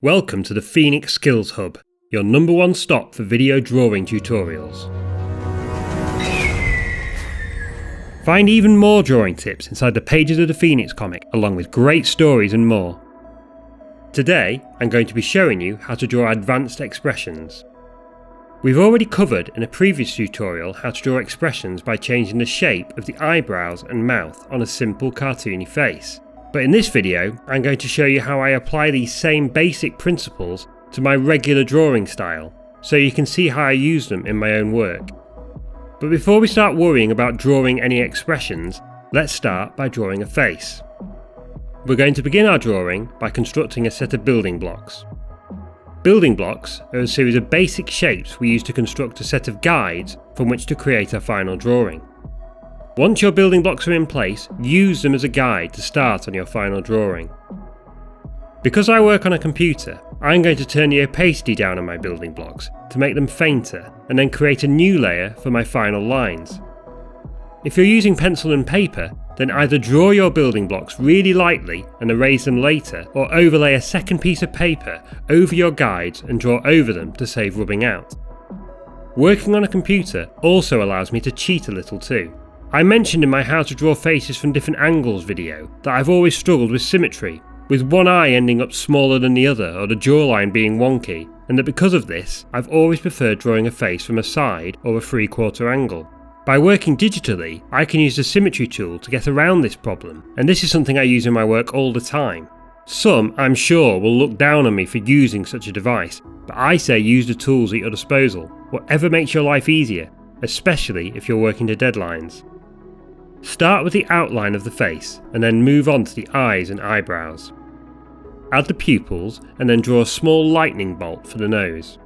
Welcome to the Phoenix Skills Hub, your number one stop for video drawing tutorials. Find even more drawing tips inside the pages of the Phoenix comic, along with great stories and more. Today, I'm going to be showing you how to draw advanced expressions. We've already covered in a previous tutorial how to draw expressions by changing the shape of the eyebrows and mouth on a simple cartoony face. But in this video, I'm going to show you how I apply these same basic principles to my regular drawing style, so you can see how I use them in my own work. But before we start worrying about drawing any expressions, let's start by drawing a face. We're going to begin our drawing by constructing a set of building blocks. Building blocks are a series of basic shapes we use to construct a set of guides from which to create our final drawing. Once your building blocks are in place, use them as a guide to start on your final drawing. Because I work on a computer, I'm going to turn the opacity down on my building blocks to make them fainter and then create a new layer for my final lines. If you're using pencil and paper, then either draw your building blocks really lightly and erase them later, or overlay a second piece of paper over your guides and draw over them to save rubbing out. Working on a computer also allows me to cheat a little too. I mentioned in my How to Draw Faces from Different Angles video that I've always struggled with symmetry, with one eye ending up smaller than the other or the jawline being wonky, and that because of this, I've always preferred drawing a face from a side or a 3/4 angle. By working digitally, I can use the symmetry tool to get around this problem, and this is something I use in my work all the time. Some, I'm sure, will look down on me for using such a device, but I say use the tools at your disposal, whatever makes your life easier, especially if you're working to deadlines. Start with the outline of the face and then move on to the eyes and eyebrows. Add the pupils and then draw a small lightning bolt for the nose.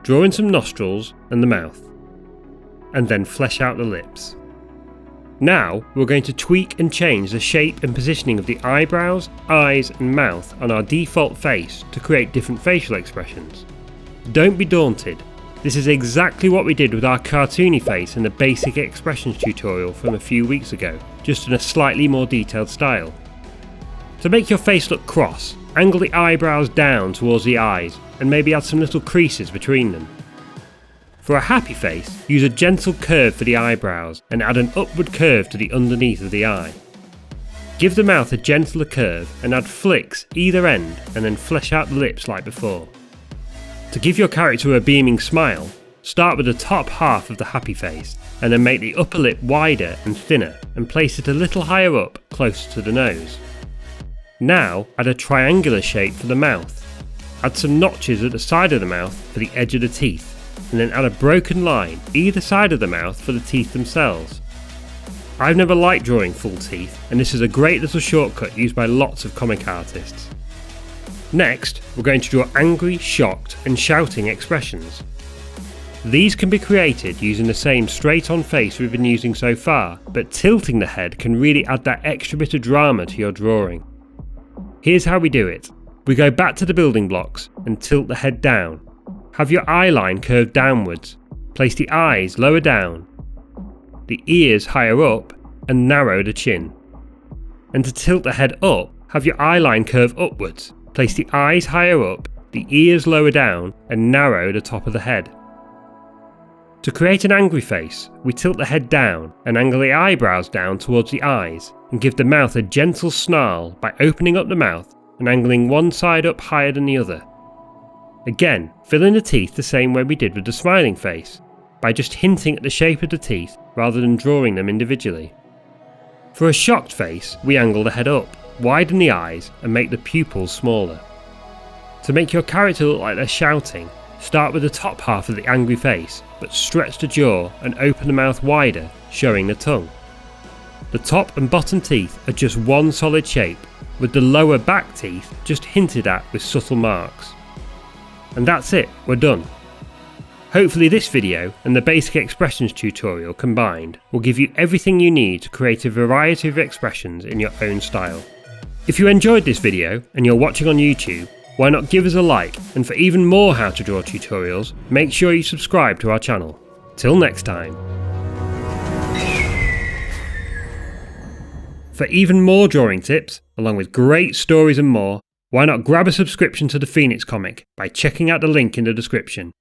Draw in some nostrils and the mouth. And then flesh out the lips. Now we're going to tweak and change the shape and positioning of the eyebrows, eyes and mouth on our default face to create different facial expressions. Don't be daunted. This is exactly what we did with our cartoony face in the basic expressions tutorial from a few weeks ago, just in a slightly more detailed style. To make your face look cross, angle the eyebrows down towards the eyes and maybe add some little creases between them. For a happy face, use a gentle curve for the eyebrows and add an upward curve to the underneath of the eye. Give the mouth a gentler curve and add flicks either end and then flesh out the lips like before. To give your character a beaming smile, start with the top half of the happy face and then make the upper lip wider and thinner and place it a little higher up, closer to the nose. Now add a triangular shape for the mouth. Add some notches at the side of the mouth for the edge of the teeth and then add a broken line either side of the mouth for the teeth themselves. I've never liked drawing full teeth, and this is a great little shortcut used by lots of comic artists. Next, we're going to draw angry, shocked and shouting expressions. These can be created using the same straight-on face we've been using so far, but tilting the head can really add that extra bit of drama to your drawing. Here's how we do it. We go back to the building blocks and tilt the head down. Have your eye line curved downwards. Place the eyes lower down, the ears higher up and narrow the chin. And to tilt the head up, have your eye line curve upwards. Place the eyes higher up, the ears lower down and narrow the top of the head. To create an angry face, we tilt the head down and angle the eyebrows down towards the eyes and give the mouth a gentle snarl by opening up the mouth and angling one side up higher than the other. Again, fill in the teeth the same way we did with the smiling face, by just hinting at the shape of the teeth rather than drawing them individually. For a shocked face, we angle the head up, widen the eyes and make the pupils smaller. To make your character look like they're shouting, start with the top half of the angry face, but stretch the jaw and open the mouth wider, showing the tongue. The top and bottom teeth are just one solid shape, with the lower back teeth just hinted at with subtle marks. And that's it, we're done. Hopefully this video and the basic expressions tutorial combined will give you everything you need to create a variety of expressions in your own style. If you enjoyed this video and you're watching on YouTube, why not give us a like, and for even more how to draw tutorials, make sure you subscribe to our channel. Till next time. For even more drawing tips, along with great stories and more, why not grab a subscription to the Phoenix comic by checking out the link in the description.